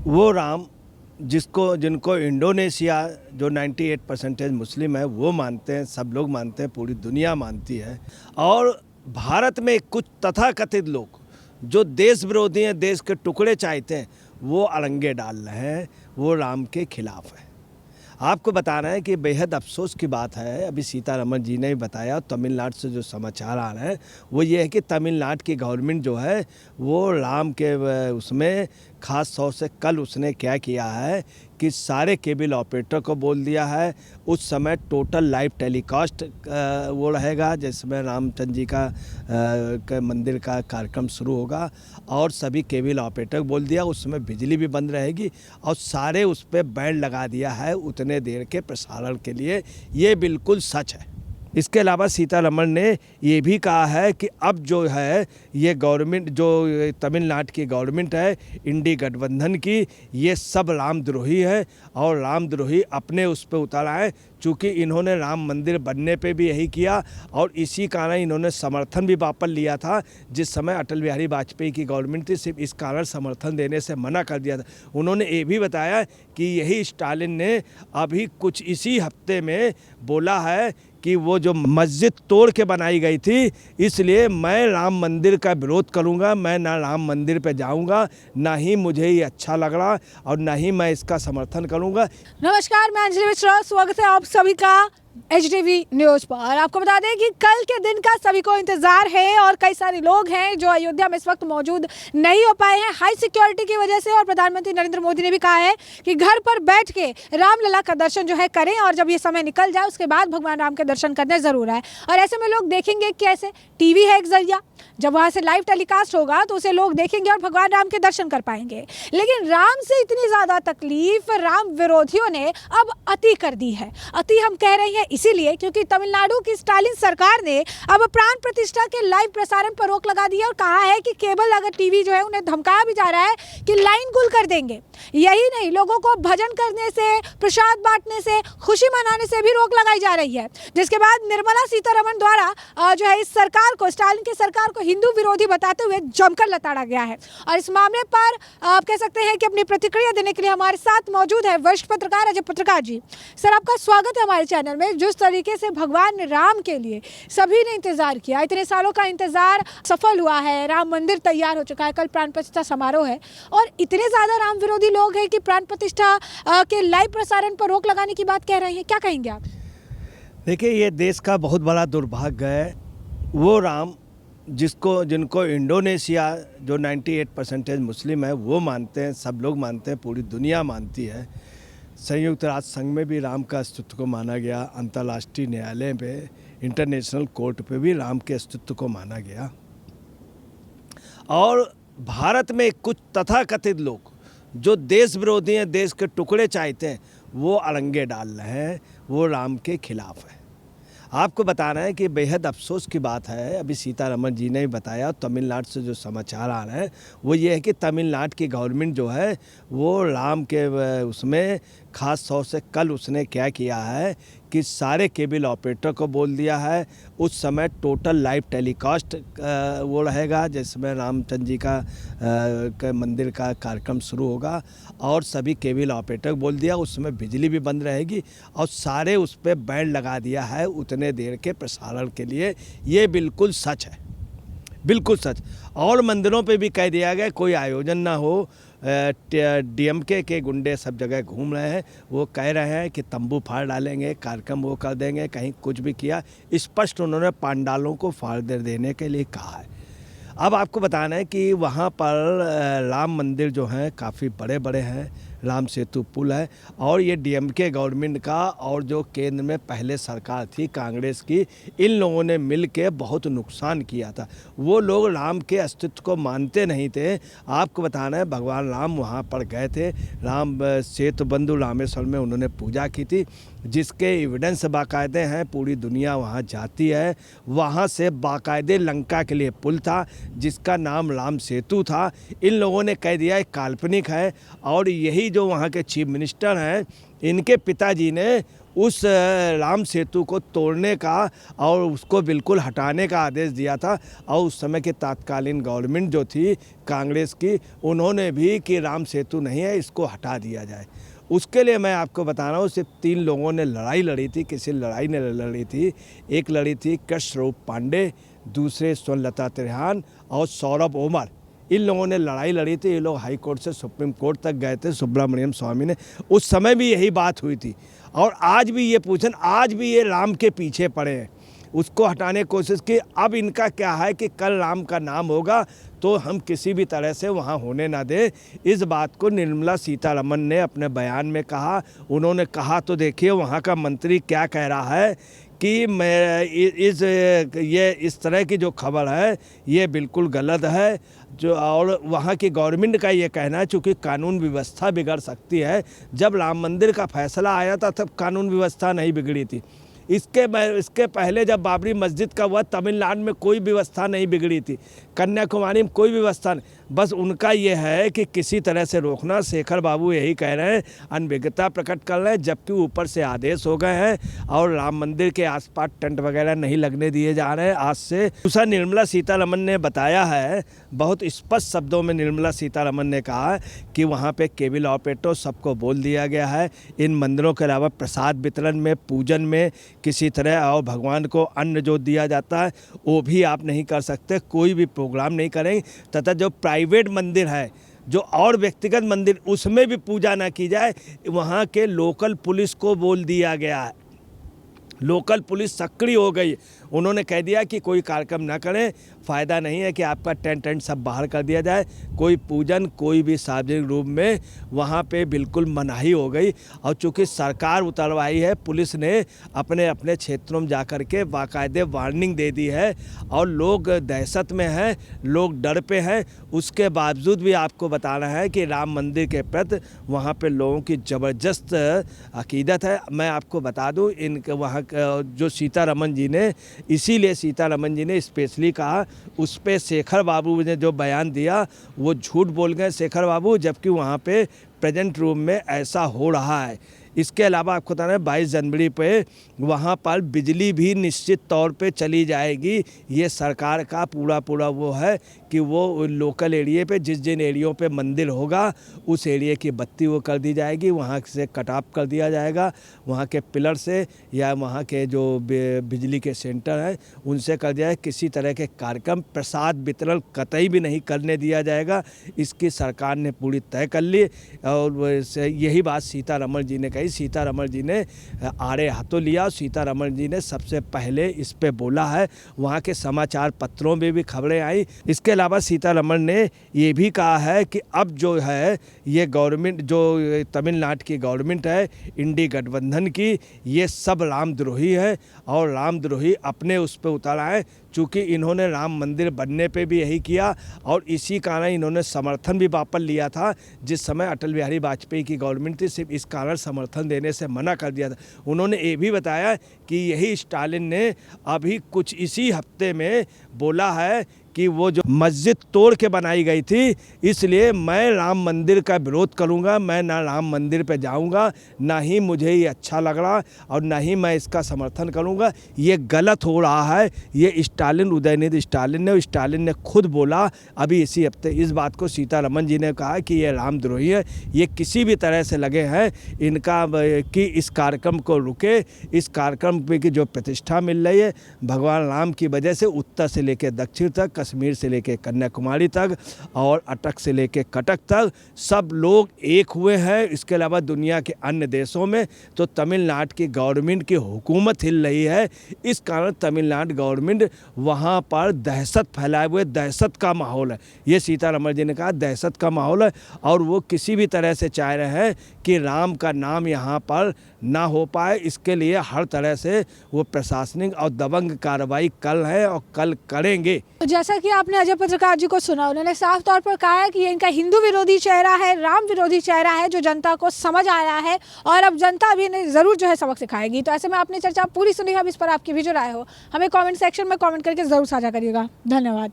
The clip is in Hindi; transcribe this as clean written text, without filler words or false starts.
वो राम जिनको इंडोनेशिया जो 98% मुस्लिम है वो मानते हैं, सब लोग मानते हैं, पूरी दुनिया मानती है। और भारत में कुछ तथाकथित लोग जो देश विरोधी हैं, देश के टुकड़े चाहते हैं, वो अड़ंगे डाल रहे हैं, वो राम के खिलाफ है। आपको बता रहे हैं कि बेहद अफसोस की बात है, अभी सीतारमण जी ने भी बताया, तमिलनाडु से जो समाचार आ रहे हैं वो ये है कि तमिलनाडु की गवर्नमेंट जो है वो राम के उसमें ख़ास तौर से कल उसने क्या किया है कि सारे केबल ऑपरेटर को बोल दिया है उस समय टोटल लाइव टेलीकास्ट वो रहेगा जिसमें रामचंद्र जी का मंदिर का कार्यक्रम शुरू होगा और सभी केबल ऑपरेटर को बोल दिया उस समय बिजली भी बंद रहेगी और सारे उस पर बैन लगा दिया है उतने देर के प्रसारण के लिए। ये बिल्कुल सच है। इसके अलावा सीतारमण ने ये भी कहा है कि अब जो है ये गवर्नमेंट जो तमिलनाडु की गवर्नमेंट है इंडी गठबंधन की, ये सब रामद्रोही है और रामद्रोही अपने उस पर उतर आए, चूँकि इन्होंने राम मंदिर बनने पे भी यही किया और इसी कारण इन्होंने समर्थन भी वापस लिया था। जिस समय अटल बिहारी वाजपेयी की गवर्नमेंट थी सिर्फ इस कारण समर्थन देने से मना कर दिया था। उन्होंने ये भी बताया कि यही स्टालिन ने अभी कुछ इसी हफ्ते में बोला है कि वो जो मस्जिद तोड़ के बनाई गई थी इसलिए मैं राम मंदिर का विरोध करूंगा, मैं ना राम मंदिर पे जाऊंगा, ना ही मुझे ये अच्छा लग रहा और ना ही मैं इसका समर्थन करूंगा। नमस्कार, मैं अंजलि मिश्रा, स्वागत है आप सभी का HTV न्यूज पर। आपको बता दें कि कल के दिन का सभी को इंतजार है और कई सारे लोग हैं जो अयोध्या में इस वक्त मौजूद नहीं हो पाए हैं हाई सिक्योरिटी की वजह से। और प्रधानमंत्री नरेंद्र मोदी ने भी कहा है कि घर पर बैठ के रामलला का दर्शन जो है करें और जब ये समय निकल जाए उसके बाद भगवान राम के दर्शन करने जरूर आए। और ऐसे में लोग देखेंगे कैसे, टीवी है एक जरिया, जब वहाँ से लाइव टेलीकास्ट होगा तो उसे लोग देखेंगे और भगवान राम के दर्शन कर पाएंगे। लेकिन राम से इतनी ज़्यादा तकलीफ राम विरोधियों ने अब अति कर दी है। अति हम कह रहे हैं इसीलिए क्योंकि तमिलनाडु की स्टालिन सरकार ने अब प्राण प्रतिष्ठा के लाइव प्रसारण पर रोक लगा दी है और कहा है कि केबल अगर टीवी जो है उन्हें धमकाया भी जा रहा है कि लाइन गुल कर देंगे। यही नहीं, लोगों को भजन करने से, प्रसाद बांटने से, खुशी मनाने से भी रोक लगाई जा रही है। जिसके बाद निर्मला सीतारमण द्वारा जो है इस सरकार को, स्टालिन की सरकार को हिंदू विरोधी बताते हुए जमकर लताड़ा गया है। और इस मामले पर आप कह सकते हैं कि अपनी प्रतिक्रिया देने के लिए हमारे साथ मौजूद है वरिष्ठ पत्रकार अजय पत्रकार जी। सर, आपका स्वागत है हमारे चैनल में। जिस तरीके से भगवान राम के लिए सभी ने इंतजार किया, इतने सालों का इंतजार सफल हुआ है, राम मंदिर तैयार हो चुका है, कल प्राण प्रतिष्ठा समारोह है और इतने ज्यादा राम विरोधी लोग हैं कि प्राण प्रतिष्ठा के लाइव प्रसारण पर रोक लगाने की बात कह रहे हैं, क्या कहेंगे आप? देखिए, ये देश का बहुत बड़ा दुर्भाग्य है। वो राम जिनको इंडोनेशिया जो 98% मुस्लिम है वो मानते हैं, सब लोग मानते हैं, पूरी दुनिया मानती है। संयुक्त राष्ट्र संघ में भी राम का अस्तित्व को माना गया, अंतर्राष्ट्रीय न्यायालय पे, इंटरनेशनल कोर्ट पे भी राम के अस्तित्व को माना गया। और भारत में कुछ तथाकथित लोग जो देश विरोधी हैं, देश के टुकड़े चाहते हैं, वो अड़ंगे डाल रहे हैं, वो राम के खिलाफ है। आपको बता रहे हैं कि बेहद अफसोस की बात है, अभी सीतारमण जी ने भी बताया, तमिलनाडु से जो समाचार आ रहे हैं वो ये है कि तमिलनाडु की गवर्नमेंट जो है वो राम के उसमें ख़ास तौर से कल उसने क्या किया है कि सारे केबल ऑपरेटर को बोल दिया है उस समय टोटल लाइव टेलीकास्ट वो रहेगा जिसमें रामचंद्र जी का मंदिर का कार्यक्रम शुरू होगा और सभी केबल ऑपरेटर को बोल दिया उस समय बिजली भी बंद रहेगी और सारे उस पर बैन लगा दिया है उतने देर के प्रसारण के लिए। ये बिल्कुल सच है, बिल्कुल सच। और मंदिरों पे भी कह दिया गया कोई आयोजन ना हो। DMK के गुंडे सब जगह घूम रहे हैं, वो कह रहे हैं कि तंबू फाड़ डालेंगे, कार्यक्रम वो कर देंगे, कहीं कुछ भी किया। स्पष्ट उन्होंने पंडालों को फाड़ देने के लिए कहा है। अब आपको बताना है कि वहाँ पर राम मंदिर जो हैं काफ़ी बड़े बड़े हैं, राम सेतु पुल है और ये DMK गवर्नमेंट का और जो केंद्र में पहले सरकार थी कांग्रेस की, इन लोगों ने मिल के बहुत नुकसान किया था। वो लोग राम के अस्तित्व को मानते नहीं थे। आपको बताना है भगवान राम वहाँ पर गए थे, राम सेतु बंधु रामेश्वर में उन्होंने पूजा की थी जिसके एविडेंस बाकायदे हैं, पूरी दुनिया वहाँ जाती है। वहाँ से बाकायदे लंका के लिए पुल था जिसका नाम राम सेतु था। इन लोगों ने कह दिया काल्पनिक है और यही जो वहाँ के चीफ मिनिस्टर हैं इनके पिताजी ने उस राम सेतु को तोड़ने का और उसको बिल्कुल हटाने का आदेश दिया था। और उस समय की तत्कालीन गवर्नमेंट जो थी कांग्रेस की, उन्होंने भी कि राम सेतु नहीं है, इसको हटा दिया जाए। उसके लिए मैं आपको बता रहा हूँ, सिर्फ 3 लोगों ने लड़ाई लड़ी थी। किसी लड़ाई ने लड़ी थी, एक लड़ी थी कृष्णरूप पांडे, दूसरे स्वर्णलता त्रिहान और सौरभ ओमर। इन लोगों ने लड़ाई लड़ी थी। ये लोग हाई कोर्ट से सुप्रीम कोर्ट तक गए थे। सुब्रमण्यम स्वामी ने, उस समय भी यही बात हुई थी। और आज भी ये पूछन, आज भी ये राम के पीछे पड़े हैं, उसको हटाने की कोशिश की। अब इनका क्या है कि कल राम का नाम होगा तो हम किसी भी तरह से वहाँ होने ना दें। इस बात को निर्मला सीतारमण ने अपने बयान में कहा। उन्होंने कहा तो देखिए वहाँ का मंत्री क्या कह रहा है कि मैं इस तरह की जो खबर है ये बिल्कुल गलत है। जो और वहाँ की गवर्नमेंट का ये कहना है, चूँकि कानून व्यवस्था बिगड़ सकती है। जब राम मंदिर का फैसला आया था तब कानून व्यवस्था नहीं बिगड़ी थी। इसके पहले जब बाबरी मस्जिद का हुआ, तमिलनाडु में कोई व्यवस्था नहीं बिगड़ी थी, कन्याकुमारी में कोई व्यवस्था नहीं। बस उनका ये है कि किसी तरह से रोकना। शेखर बाबू यही कह रहे हैं, अनभिज्ञता प्रकट कर रहे हैं, जबकि ऊपर से आदेश हो गए हैं और राम मंदिर के आसपास टेंट वगैरह नहीं लगने दिए जा रहे हैं आज से। दूसरा, निर्मला सीतारमण ने बताया है, बहुत स्पष्ट शब्दों में निर्मला सीतारमण ने कहा कि वहाँ पे केबल ऑपरेटर सबको बोल दिया गया है, इन मंदिरों के अलावा प्रसाद वितरण में, पूजन में किसी तरह और भगवान को अन्न जो दिया जाता है वो भी आप नहीं कर सकते, कोई भी प्रोग्राम नहीं करेंगे। तथा जो प्राइवेट मंदिर है, जो और व्यक्तिगत मंदिर, उसमें भी पूजा ना की जाए। वहाँ के लोकल पुलिस को बोल दिया गया है। लोकल पुलिस सक्रिय हो गई। उन्होंने कह दिया कि कोई कार्यक्रम ना करें, फ़ायदा नहीं है कि आपका टेंट सब बाहर कर दिया जाए। कोई पूजन, कोई भी सार्वजनिक रूप में वहाँ पे बिल्कुल मनाही हो गई। और चूँकि सरकार उतरवाई है, पुलिस ने अपने अपने क्षेत्रों में जा कर के बाकायदे वार्निंग दे दी है और लोग दहशत में हैं, लोग डर पे हैं। उसके बावजूद भी आपको बताना है कि राम मंदिर के प्रति वहाँ पे लोगों की ज़बरदस्त अकीदत है। मैं आपको बता दूँ, इनके वहाँ जो सीतारमण जी ने, इसीलिए सीतारमण जी ने स्पेशली कहा, उस पे शेखर बाबू ने जो बयान दिया वो झूठ बोल गए शेखर बाबू, जबकि वहाँ पे प्रेजेंट रूम में ऐसा हो रहा है। इसके अलावा आपको बताना है 22 जनवरी पे वहाँ पर बिजली भी निश्चित तौर पे चली जाएगी। ये सरकार का पूरा वो है कि वो लोकल एरिया पे, जिन एरियो पे मंदिर होगा उस एरिया की बत्ती वो कर दी जाएगी, वहाँ से कट ऑफ कर दिया जाएगा, वहाँ के पिलर से या वहाँ के जो बिजली के सेंटर हैं उनसे कर दिया जाए। किसी तरह के कार्यक्रम, प्रसाद वितरण कतई भी नहीं करने दिया जाएगा। इसकी सरकार ने पूरी तय कर ली और यही बात सीतारमण जी ने कही। सीतारमण जी ने आड़े हाथों लिया। सीतारमण जी ने सबसे पहले इस पे बोला है, वहाँ के समाचार पत्रों में भी खबरें आई। इसके अलावा सीतारमण ने ये भी कहा है कि अब जो है ये गवर्नमेंट, जो तमिलनाडु की गवर्नमेंट है इंडी गठबंधन की, ये सब रामद्रोही है और रामद्रोही अपने उस पर उतारा है। चूँकि इन्होंने राम मंदिर बनने पे भी यही किया और इसी कारण इन्होंने समर्थन भी वापस लिया था। जिस समय अटल बिहारी वाजपेयी की गवर्नमेंट थी, सिर्फ इस कारण समर्थन देने से मना कर दिया था। उन्होंने ये भी बताया कि यही स्टालिन ने अभी कुछ इसी हफ्ते में बोला है कि वो जो मस्जिद तोड़ के बनाई गई थी, इसलिए मैं राम मंदिर का विरोध करूंगा, मैं ना राम मंदिर पे जाऊंगा, ना ही मुझे ये अच्छा लग रहा और ना ही मैं इसका समर्थन करूंगा। ये गलत हो रहा है। ये स्टालिन, उदयनिधि स्टालिन ने खुद बोला अभी इसी हफ्ते इस बात को। सीतारमण जी ने कहा कि ये रामद्रोही है, ये किसी भी तरह से लगे हैं इनका कि इस कार्यक्रम को रुके। इस कार्यक्रम पे की जो प्रतिष्ठा मिल रही है भगवान राम की वजह से, उत्तर से लेकर दक्षिण तक, कश्मीर से लेकर कन्याकुमारी तक और अटक से लेकर कटक तक सब लोग एक हुए हैं। इसके अलावा दुनिया के अन्य देशों में तो तमिलनाडु की गवर्नमेंट की हुकूमत हिल रही है। इस कारण तमिलनाडु गवर्नमेंट वहाँ पर दहशत फैलाए हुए, दहशत का माहौल है। ये सीतारमण जी ने कहा दहशत का माहौल है और वो किसी भी तरह से चाह रहे हैं कि राम का नाम यहाँ पर ना हो पाए। इसके लिए हर तरह से वो प्रशासनिक और दबंग कार्रवाई कर रहे हैं और कल करेंगे। तो जैसा कि आपने अजय पत्रकार जी को सुना, उन्होंने साफ तौर पर कहा है कि ये इनका हिंदू विरोधी चेहरा है, राम विरोधी चेहरा है, जो जनता को समझ आया है और अब जनता भी इन्हें ज़रूर जो है सबक सिखाएगी। तो ऐसे में आपने चर्चा पूरी सुनी है। अब इस पर आपकी भी जो राय हो हमें कमेंट सेक्शन में कमेंट करके ज़रूर साझा करिएगा। धन्यवाद।